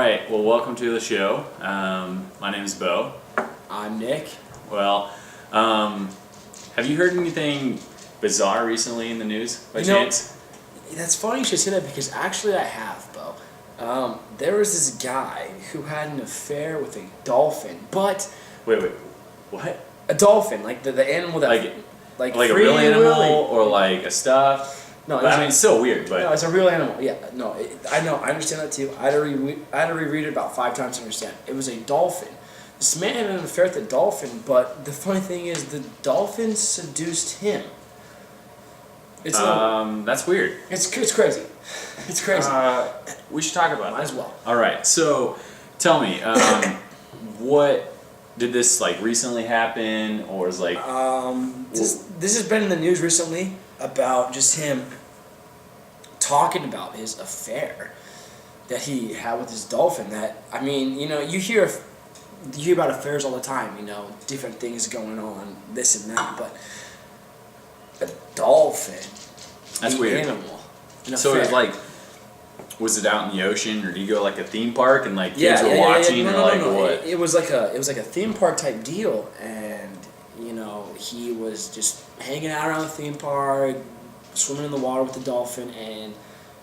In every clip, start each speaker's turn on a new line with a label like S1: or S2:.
S1: right, well, welcome to the show. My name is Bo.
S2: I'm Nick.
S1: Well, have you heard anything bizarre recently in the news by chance?
S2: That's funny you should say that because actually I have, Bo. There was this guy who had an affair with a dolphin, but...
S1: Wait, what?
S2: A dolphin, like the animal that...
S1: Like a real animal or like a stuffed?
S2: No,
S1: I mean, it's still weird, but...
S2: No, it's a real animal, yeah. No, I know, I understand that too. I had to reread it about 5 times to understand. It was a dolphin. This man had an affair with the dolphin, but the funny thing is the dolphin seduced him.
S1: That's weird.
S2: It's crazy. It's crazy.
S1: We should talk about
S2: Might as well.
S1: All right, so tell me, what... Did this like recently happen, or is like...
S2: This has been in the news recently about just him talking about his affair that he had with his dolphin. That, I mean, you know, you hear about affairs all the time, you know, different things going on, this and that, but a dolphin,
S1: that's
S2: the
S1: weird.
S2: Animal,
S1: so it's like, was it out in the ocean, or do you go like a theme park and like kids were watching, or like what?
S2: It was like a theme park type deal, and you know he was just hanging out around the theme park, swimming in the water with the dolphin, and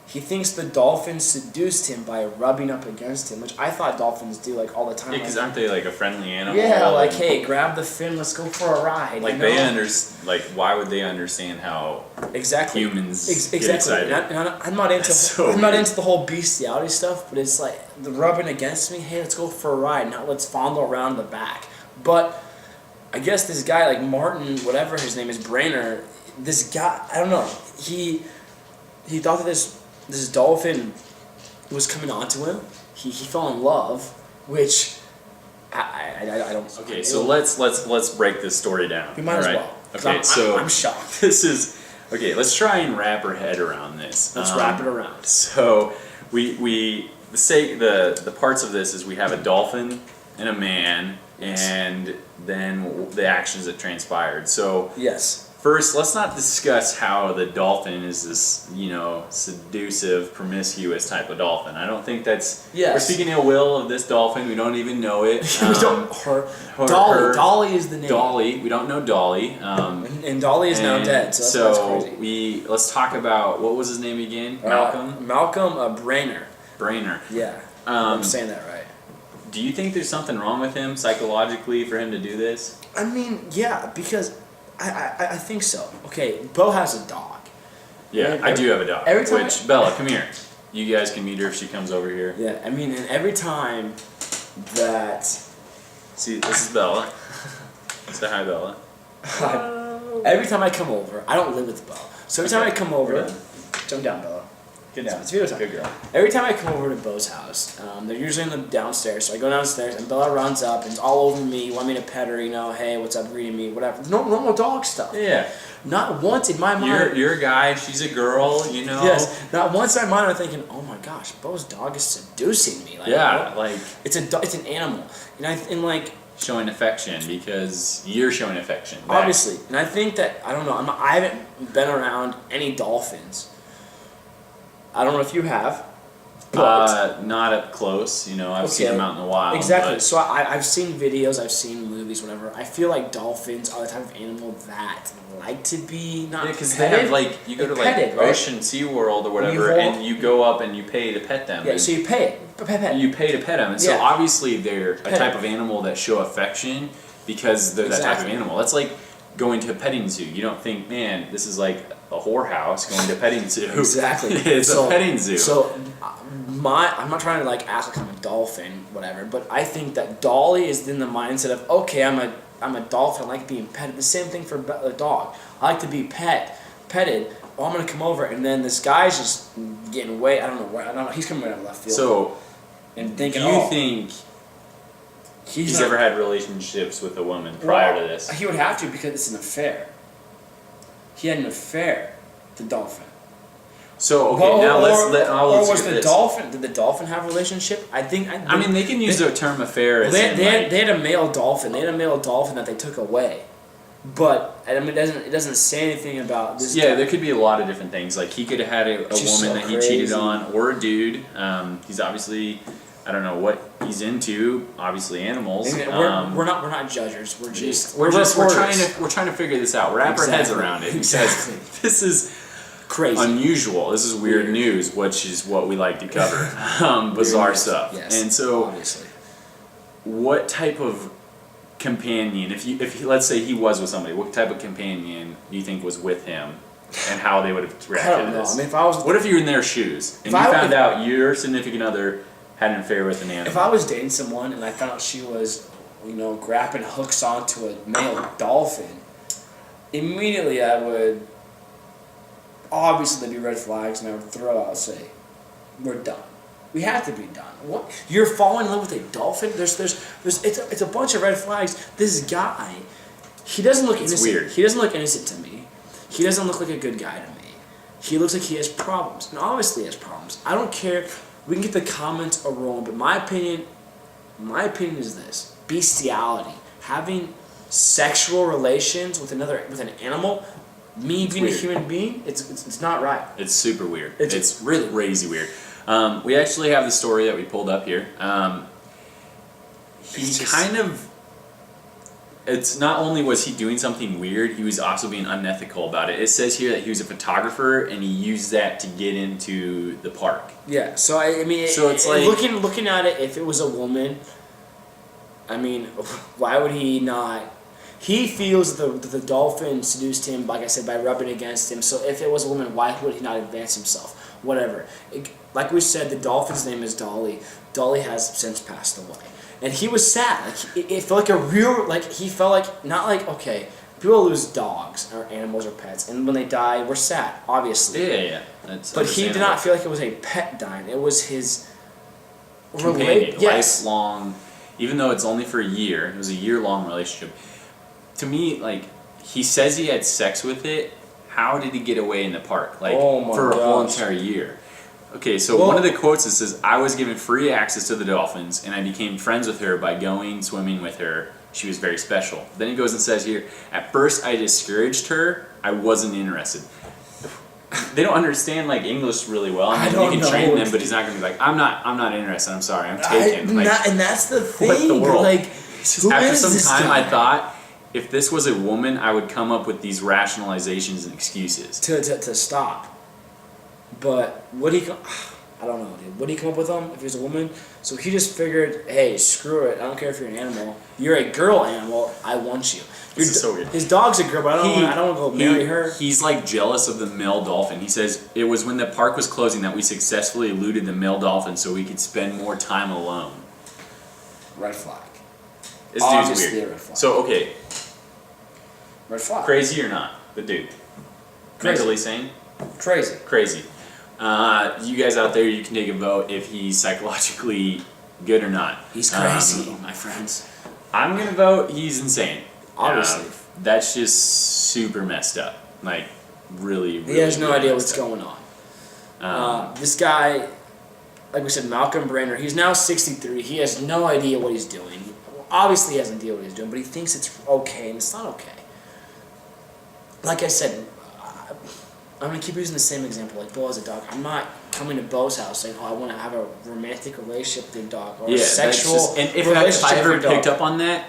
S2: he thinks the dolphin seduced him by rubbing up against him, which I thought dolphins do like all the time.
S1: Yeah, because aren't they like a friendly animal?
S2: Yeah, like hey, grab the fin, let's go for a ride.
S1: Like they why would they understand how humans get excited?
S2: I'm not into the whole bestiality stuff, but it's like the rubbing against me. Hey, let's go for a ride. Now let's fondle around the back. But I guess this guy like Martin, whatever his name is, Brainer. This guy, I don't know. He thought that this dolphin was coming onto him. He fell in love, which I don't.
S1: Okay, so let's break this story down.
S2: We might as well.
S1: Okay, so
S2: I'm shocked.
S1: This is okay. Let's try and wrap our head around this.
S2: Let's wrap it around.
S1: So the parts of this is we have a dolphin and a man, and then the actions that transpired. So
S2: yes.
S1: First, let's not discuss how the dolphin is this, you know, seductive, promiscuous type of dolphin. I don't think that's...
S2: Yes.
S1: We're speaking ill will of this dolphin. We don't even know it.
S2: Dolly is the name.
S1: Dolly. We don't know Dolly.
S2: And Dolly is now dead, so that's crazy.
S1: Let's talk about... What was his name again? Malcolm?
S2: Malcolm Brainer.
S1: Brainer.
S2: Yeah. I'm saying that right.
S1: Do you think there's something wrong with him psychologically for him to do this?
S2: I mean, yeah, because... I think so. Okay, Bo has a dog.
S1: Yeah, I do have a dog. Bella, come here. You guys can meet her if she comes over here.
S2: Yeah, I mean, and every time that...
S1: See, this is Bella. Say hi, Bella.
S2: Every time I come over, I don't live with Bo. So every time I come over... Jump down, Bella.
S1: Get down.
S2: It's video time.
S1: Good girl.
S2: Every time I come over to Bo's house, they're usually in the downstairs, so I go downstairs and Bella runs up and is all over me, want me to pet her, you know, hey, what's up, greeting me, whatever. Normal dog stuff.
S1: Yeah.
S2: Not once in my mind.
S1: You're a guy, she's a girl, you know.
S2: Yes. Not once in my mind I'm thinking, oh my gosh, Bo's dog is seducing me. Like,
S1: yeah, like
S2: it's an animal, and like
S1: showing affection because you're showing affection. Back.
S2: Obviously, and I think that I don't know. I haven't been around any dolphins. I don't know if you have. But
S1: not up close. You know, I've seen them out in the wild.
S2: Exactly.
S1: But...
S2: So I've seen videos, I've seen movies, whatever. I feel like dolphins are the type of animal that like to be not
S1: because they have like you go to like
S2: petted, right?
S1: Ocean SeaWorld or whatever, and you go up and you pay to pet them.
S2: Yeah, so you pay it.
S1: You pay to pet them, and so obviously they're a type of animal that show affection because they're that type of animal. That's like going to a petting zoo. You don't think, man, this is like a whorehouse going to a petting zoo.
S2: Exactly.
S1: It's a petting zoo.
S2: So I'm not trying to like act like I'm a dolphin, whatever, but I think that Dolly is in the mindset of, okay, I'm a dolphin, I like being petted. The same thing for a dog. I like to be petted. Oh, I'm gonna come over, and then this guy's just getting away. I don't know. He's coming right out of left field.
S1: So,
S2: and thinking,
S1: do you think he's ever had relationships with a woman prior to this?
S2: He would have to because it's an affair. He had an affair with the dolphin.
S1: So okay, now let's
S2: was the dolphin? Did the dolphin have a relationship? I mean,
S1: they can use the term affair. As
S2: they had a male dolphin. They had a male dolphin that they took away. But I mean, it doesn't say anything about this.
S1: Yeah, there could be a lot of different things. Like he could have had a woman that he cheated on, or a dude. He's obviously I don't know what he's into. Obviously, animals.
S2: And we're not judges. We're just
S1: we're trying to figure this out. Wrap our heads around it.
S2: Exactly.
S1: Because this is
S2: crazy,
S1: unusual. This is weird news, which is what we like to cover. Bizarre stuff.
S2: Yes,
S1: and so,
S2: obviously,
S1: what type of companion? If let's say he was with somebody, what type of companion do you think was with him, and how they would have reacted
S2: I don't
S1: to
S2: know.
S1: this?
S2: I mean, if I was,
S1: what if you were in their shoes and you found out your significant other had an affair with an animal?
S2: if I was dating someone and I found out she was, grabbing hooks onto a male dolphin, immediately I would. Obviously, there'd be red flags, and I would throw out and say, "We're done. We have to be done." What? You're falling in love with a dolphin? It's a bunch of red flags. This guy, he doesn't look innocent.
S1: Weird.
S2: He doesn't look innocent to me. He doesn't look like a good guy to me. He looks like he has problems, and obviously he has problems. I don't care. We can get the comments are wrong, but my opinion is this: bestiality, having sexual relations with an animal. Me being a human being, it's not right.
S1: It's super weird.
S2: It's really
S1: crazy weird. We actually have the story that we pulled up here. It's not only was he doing something weird, he was also being unethical about it. It says here that he was a photographer and he used that to get into the park.
S2: Yeah, so I mean,
S1: it's like
S2: looking at it, if it was a woman, I mean, why would he not? He feels that the dolphin seduced him, like I said, by rubbing against him. So if it was a woman, why would he not advance himself? Whatever. Like we said, the dolphin's name is Dolly. Dolly has since passed away. And he was sad. Like it felt like a real, he felt like, not like, okay, people lose dogs or animals or pets, and when they die, we're sad, obviously.
S1: Yeah.
S2: But he did not feel like it was a pet dying. It was his
S1: companion, lifelong, even though it's only for a year, it was a year-long relationship. To me, he says he had sex with it. How did he get away in the park? For a whole entire year. Okay, so one of the quotes that says, "I was given free access to the dolphins, and I became friends with her by going swimming with her. She was very special." Then he goes and says here, "At first I discouraged her. I wasn't interested." They don't understand English really well. I mean, you can train them, but he's not going to be like, I'm not interested. I'm sorry, I'm taken."
S2: And that's the thing.
S1: What the world?
S2: After
S1: some time, I thought, if this was a woman, I would come up with these rationalizations and excuses
S2: to stop. But I don't know, dude. What did he come up with if he was a woman? So he just figured, hey, screw it. I don't care if you're an animal. You're a girl animal. I want you.
S1: This is so weird.
S2: His dog's a girl, but I don't want to go marry her.
S1: He's jealous of the male dolphin. He says, "It was when the park was closing that we successfully eluded the male dolphin so we could spend more time alone."
S2: Red flag.
S1: This
S2: Obviously
S1: dude's weird.
S2: A red flag.
S1: So, okay.
S2: Red flag.
S1: Crazy or not, the dude? Mentally sane? Crazy. You guys out there, you can take a vote if he's psychologically good or not.
S2: He's crazy, my friends.
S1: I'm going to vote he's insane.
S2: Obviously.
S1: That's just super messed up. Really
S2: he has no idea what's going on. This guy, like we said, Malcolm Brander, he's now 63. He has no idea what he's doing. Obviously, he has no idea what he's doing, but he thinks it's okay, and it's not okay. Like I said, I'm going to keep using the same example, Bo has a dog. I'm not coming to Bo's house saying, I want to have a romantic relationship with your dog, or a sexual
S1: and if
S2: relationship
S1: I ever
S2: with your dog.
S1: picked up on that,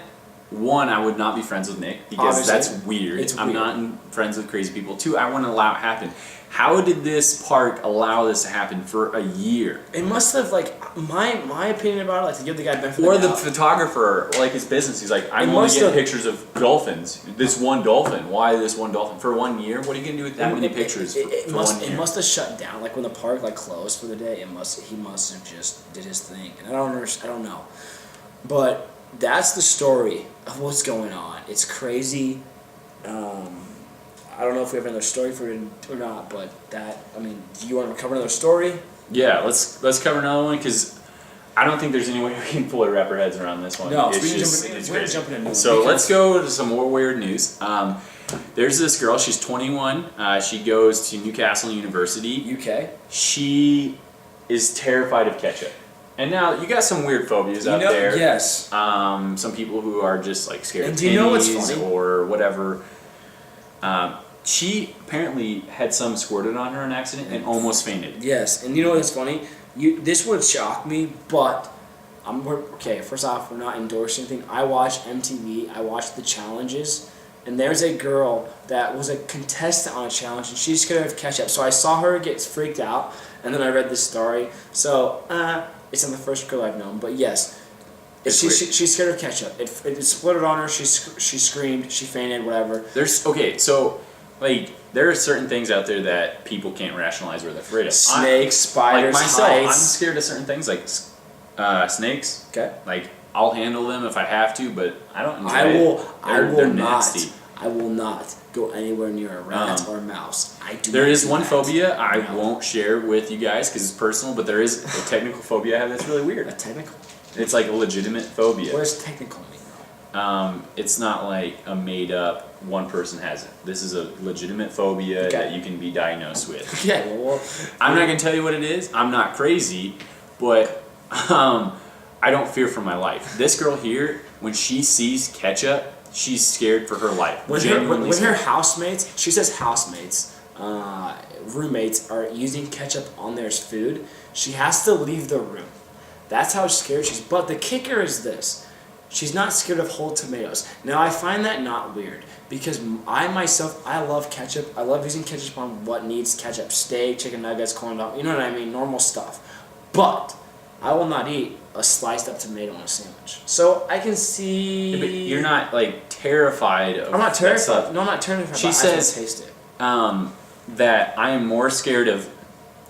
S1: one, I would not be friends with Nick, because
S2: Obviously,
S1: that's weird.
S2: I'm
S1: not friends with crazy people. Two, I wouldn't allow it to happen. How did this park allow this to happen for a year?
S2: It must have, my opinion about it, to give the guy benefit
S1: or
S2: of the
S1: the
S2: doubt.
S1: photographer, his business, he's like, I'm only getting pictures of dolphins. This one dolphin. Why this one dolphin? For 1 year? What are you going to do with that many pictures for 1 year?
S2: It must have shut down. When the park closed for the day, he must have just did his thing. And I don't know. But that's the story of what's going on. It's crazy. I don't know if we have another story for it or not, but do you want to cover another story?
S1: Yeah, let's cover another one, because I don't think there's any way we can fully wrap our heads around this one.
S2: No,
S1: it's
S2: we're going to jump into a new one.
S1: So let's go to some more weird news. There's this girl, she's 21, she goes to Newcastle University.
S2: UK?
S1: She is terrified of ketchup. And now, you got some weird phobias out there.
S2: Yes.
S1: Some people who are just scared of
S2: do you know what's
S1: pennies
S2: funny?
S1: or whatever. She apparently had some squirted on her in an accident and almost fainted.
S2: Yes, and you know what's funny? This would shock me, but Okay, first off, we're not endorsing anything. I watch MTV. I watch the challenges, and there's a girl that was a contestant on a challenge, and she's scared of ketchup. So I saw her get freaked out, and then I read this story. So it's not the first girl I've known, but yes, she's scared of ketchup. It exploded on her. She screamed. She fainted. Whatever.
S1: There are certain things out there that people can't rationalize where they're afraid of.
S2: Snakes, spiders,
S1: like myself,
S2: heights.
S1: I'm scared of certain things like snakes.
S2: Okay.
S1: Like I'll handle them if I have to, but I don't enjoy
S2: they're
S1: not. Nasty.
S2: I will not go anywhere near a rat or a mouse.
S1: There is one phobia I won't share with you guys because it's personal, but there is a technical phobia I have that's really weird.
S2: A technical?
S1: It's like a legitimate phobia.
S2: What does technical mean?
S1: It's not like a made up one person has it. This is a legitimate phobia that you can be diagnosed with.
S2: Yeah, well,
S1: I'm not gonna tell you what it is. I'm not crazy, but I don't fear for my life. This girl here, when she sees ketchup, she's scared for her life.
S2: When her housemates, she says housemates, roommates are using ketchup on their food, she has to leave the room. That's how scared she is. But the kicker is this. She's not scared of whole tomatoes. Now, I find that not weird because I love ketchup. I love using ketchup on what needs ketchup. Steak, chicken nuggets, corn dog, you know what I mean? Normal stuff. But I will not eat a sliced up tomato on a sandwich. So I can see...
S1: Yeah, but you're not, like, terrified of
S2: I'm not terrified.
S1: stuff.
S2: No, I'm not terrified.
S1: She
S2: I
S1: says
S2: taste it.
S1: That I am more scared of...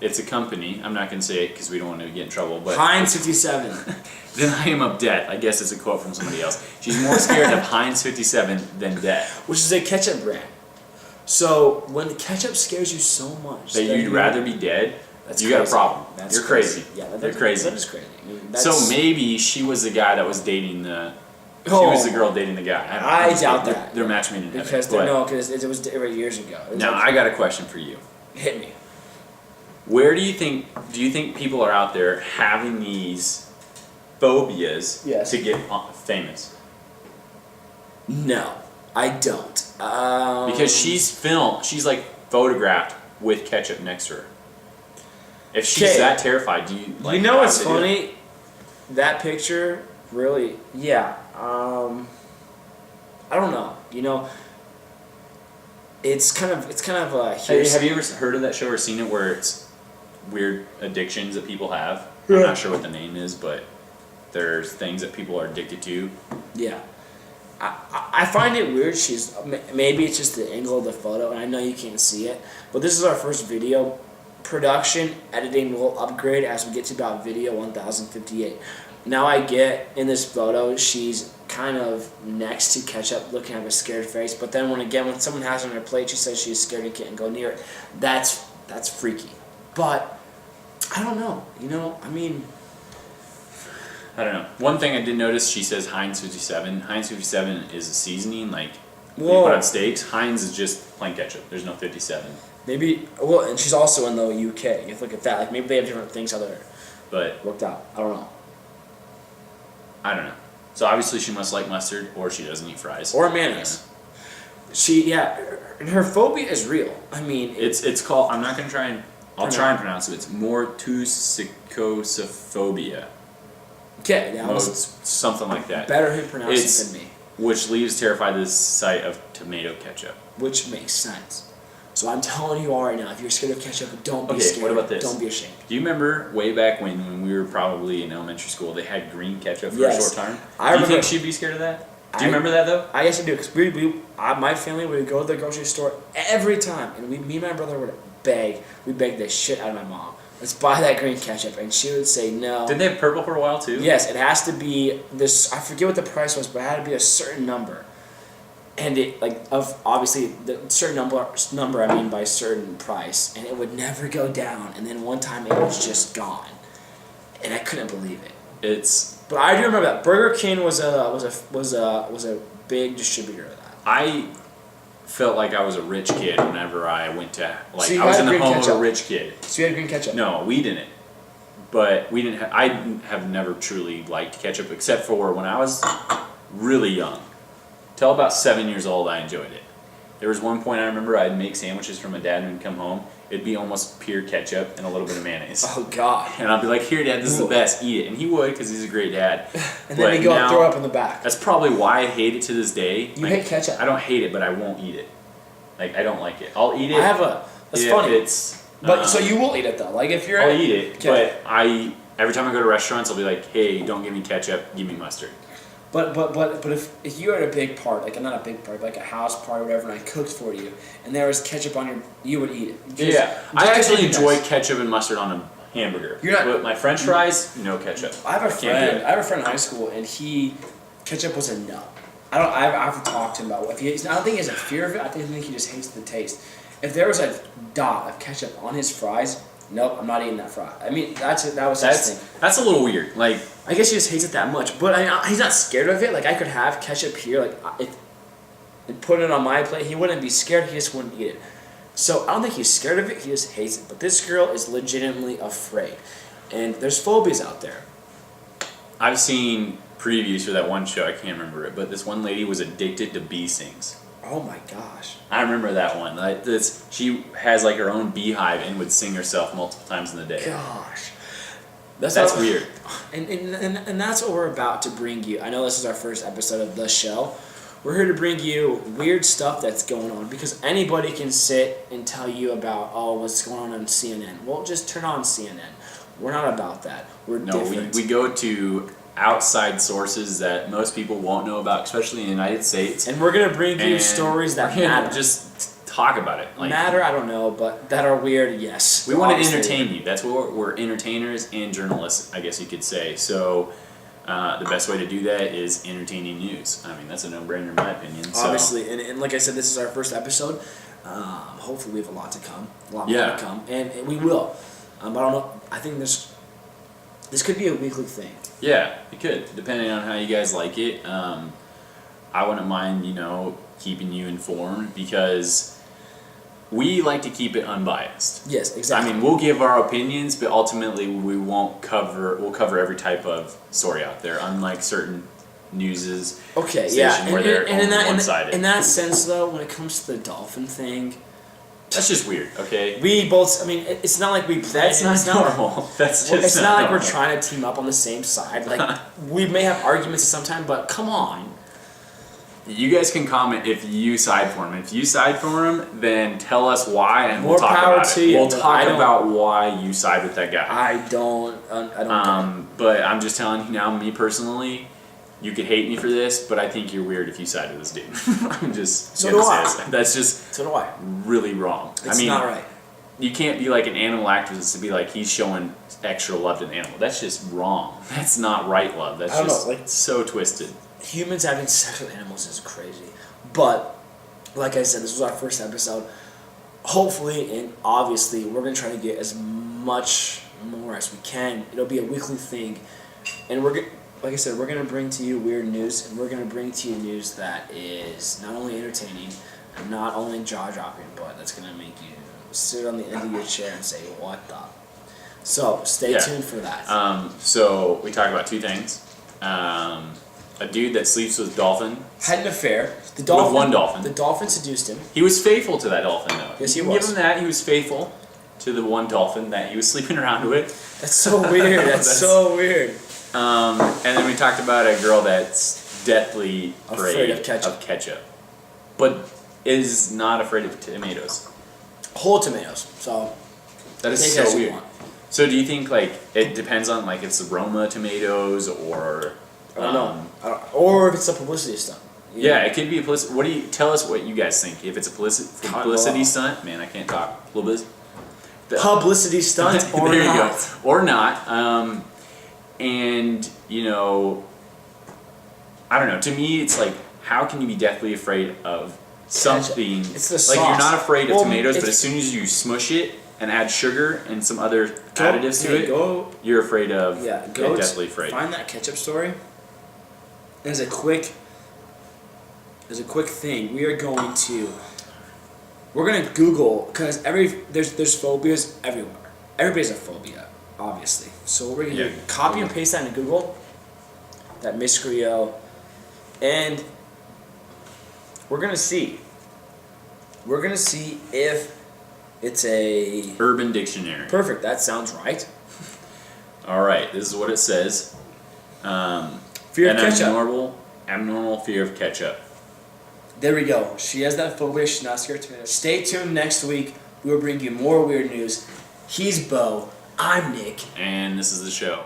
S1: It's a company. I'm not going to say it because we don't want to get in trouble. But
S2: Heinz 57.
S1: Then I am of death. I guess it's a quote from somebody else. She's more scared of Heinz 57 than death.
S2: Which is a ketchup brand. So when the ketchup scares you so much
S1: that you'd rather be dead, you got a problem. You're crazy.
S2: Yeah,
S1: you're crazy.
S2: That is crazy. I mean,
S1: so maybe she was the guy that was dating the... She was the girl dating the guy.
S2: I doubt that.
S1: They're match made in heaven.
S2: Because it was years ago.
S1: Now I got a question for you.
S2: Hit me.
S1: Where do you think people are out there having these phobias to get famous?
S2: No, I don't.
S1: Because she's like photographed with ketchup next to her. If she's that terrified, do you like?
S2: You know what's funny? That picture really, yeah. I don't know. You know, it's kind of
S1: have you ever heard of that show or seen it where it's weird addictions that people have?
S2: Yeah.
S1: I'm not sure what the name is, but there's things that people are addicted to.
S2: Yeah. I find it weird. Maybe it's just the angle of the photo, and I know you can't see it, but this is our first video. Production, editing will upgrade as we get to about video 1058. Now I get in this photo, she's kind of next to ketchup, looking at a scared face, but then when someone has it on her plate, she says she's scared and can't go near it. That's freaky. But I don't know. You know, I mean,
S1: I don't know. One thing I did notice, she says Heinz 57. Heinz 57 is a seasoning, like you put on steaks. Heinz is just plain ketchup. There's no 57.
S2: Maybe, and she's also in the UK. You have to look at that. Like, maybe they have different things how they're worked out. I don't know.
S1: So obviously she must like mustard, or she doesn't eat fries.
S2: Or mayonnaise. Her phobia is real. I mean...
S1: It's called, I'm not going to try and... I'll try and pronounce it. It's mortuosicophobia.
S2: Okay,
S1: something like that.
S2: Better him pronounce it than me.
S1: Which leaves terrified the sight of tomato ketchup.
S2: Which makes sense. So I'm telling you all right now, if you're scared of ketchup, don't be scared.
S1: What about this?
S2: Don't be ashamed.
S1: Do you remember way back when we were probably in elementary school, they had green ketchup for a short time?
S2: Do
S1: you think she'd be scared of that? Do you remember that though?
S2: I guess I do, because my family would go to the grocery store every time, and me and my brother would beg the shit out of my mom. Let's buy that green ketchup, and she would say no.
S1: Did they have purple for a while too?
S2: Yes, it has to be this. I forget what the price was, but it had to be a certain number, and obviously the certain number I mean by certain price, and it would never go down. And then one time it was just gone, and I couldn't believe it. But I do remember that Burger King was a big distributor of that.
S1: I felt like I was a rich kid whenever I went to
S2: So
S1: I was in the home of a rich kid.
S2: So you had green ketchup?
S1: No, we didn't. But we didn't. I have never truly liked ketchup except for when I was really young. Till about 7 years old, I enjoyed it. There was one point I remember I'd make sandwiches for my dad and we'd come home. It'd be almost pure ketchup and a little bit of mayonnaise.
S2: Oh God!
S1: And I'd be like, "Here, Dad, this is the best. Eat it." And he would, because he's a great dad.
S2: And then he'd go and throw up in the back.
S1: That's probably why I hate it to this day.
S2: You hate ketchup?
S1: I don't hate it, but I won't eat it. Like, I don't like it. I'll eat it.
S2: That's funny.
S1: It's,
S2: but so you will eat it though. Like if you're.
S1: I'll eat it, but every time I go to restaurants, I'll be like, "Hey, don't give me ketchup. Give me mustard."
S2: But if you were at a big party, like not a big party, like a house party or whatever, and I cooked for you, and there was ketchup on you would eat it.
S1: I actually enjoy ketchup and mustard on a hamburger. But my French fries, no ketchup.
S2: I have a friend in high school, and ketchup was a no. I have to talk to him about I don't think he has a fear of it. I think he just hates the taste. If there was a dot of ketchup on his fries, nope, I'm not eating that fry. I mean, that was his thing.
S1: That's a little weird. Like,
S2: I guess he just hates it that much. But he's not scared of it. Like, I could have ketchup here, like, and put it on my plate. He wouldn't be scared. He just wouldn't eat it. So I don't think he's scared of it. He just hates it. But this girl is legitimately afraid. And there's phobias out there.
S1: I've seen previews for that one show. I can't remember it, but this one lady was addicted to bee stings.
S2: Oh my gosh!
S1: I remember that one. Like she has like her own beehive and would sing herself multiple times in the day.
S2: Gosh,
S1: that's weird.
S2: And that's what we're about to bring you. I know this is our first episode of the show. We're here to bring you weird stuff that's going on, because anybody can sit and tell you about what's going on CNN. Well, just turn on CNN. We're not about that. We're different.
S1: We go to outside sources that most people won't know about, especially in the United States.
S2: And we're going to bring you stories that matter.
S1: Just talk about it. Like,
S2: matter, I don't know, but that are weird, yes.
S1: We want to entertain you. That's what we're entertainers and journalists, I guess you could say. So the best way to do that is entertaining news. I mean, that's a no-brainer in my opinion.
S2: Obviously, and like I said, this is our first episode. Hopefully we have a lot to come. A lot more to come. And we will. I don't know. I think this could be a weekly thing.
S1: Yeah, it could, depending on how you guys like it. I wouldn't mind, keeping you informed, because we like to keep it unbiased.
S2: Yes, exactly.
S1: I mean, we'll give our opinions, but ultimately we'll cover every type of story out there, unlike certain newses.
S2: Okay,
S1: station where they're one-sided.
S2: In that sense, though, when it comes to the dolphin thing,
S1: that's just weird, okay?
S2: We both, I mean, it's not like we play.
S1: That's not normal. That's just
S2: it's not like we're trying to team up on the same side. Like, we may have arguments sometime, but come on.
S1: You guys can comment if you side for him. If you side for him, then tell us why, and we'll talk about it. We'll talk about why you side with that guy.
S2: I don't.
S1: But I'm just telling you now, me personally, you could hate me for this, but I think you're weird if you side with this dude. I'm just.
S2: So do I.
S1: That's just.
S2: So do I.
S1: Really wrong.
S2: It's not right.
S1: You can't be like an animal activist to be like, he's showing extra love to an animal. That's just wrong. That's not right love. That's just so twisted.
S2: Humans having sex with animals is crazy. But, like I said, this was our first episode. Hopefully, and obviously, we're going to try to get as much more as we can. It'll be a weekly thing. And like I said, we're going to bring to you weird news, and we're going to bring to you news that is not only entertaining, and not only jaw-dropping, but that's going to make you sit on the end of your chair and say, what the? So, stay tuned for that.
S1: So, we talked about two things. A dude that sleeps with dolphin.
S2: Had an affair.
S1: With one dolphin.
S2: The dolphin seduced him.
S1: He was faithful to that dolphin, though.
S2: Yes, he
S1: was. Give him that. He was faithful to the one dolphin that he was sleeping around with.
S2: That's so weird. That's so weird.
S1: And then we talked about a girl that's deathly afraid
S2: of ketchup.
S1: But is not afraid of tomatoes.
S2: Whole tomatoes. So
S1: that is so weird. So do you think it depends on its aroma tomatoes or?
S2: I don't know. Or if it's a publicity stunt.
S1: Yeah, it could be a publicity. Tell us what you guys think. If it's a publicity stunt, man, I can't talk.
S2: Publicity stunt or
S1: there
S2: not.
S1: You go. Or not. And, I don't know. To me, it's like, how can you be deathly afraid of something?
S2: It's the sauce.
S1: You're not afraid of tomatoes, but as soon as you smush it and add sugar and some other additives to it, you're afraid of.
S2: Yeah,
S1: you're deathly afraid.
S2: Find that ketchup story. There's a quick thing. We're gonna Google, because there's phobias everywhere. Everybody has a phobia, obviously. So what we're gonna do, copy and paste that in Google, that Miss Griot, and we're gonna see we're gonna see if it's a
S1: Urban Dictionary.
S2: Perfect. That sounds right.
S1: All right. This is what it says.
S2: Fear of ketchup.
S1: Abnormal fear of ketchup.
S2: There we go. She has that phobia. She's not scared of tomatoes. Stay tuned next week. We will bring you more weird news. He's Bo. I'm Nick.
S1: And this is the show.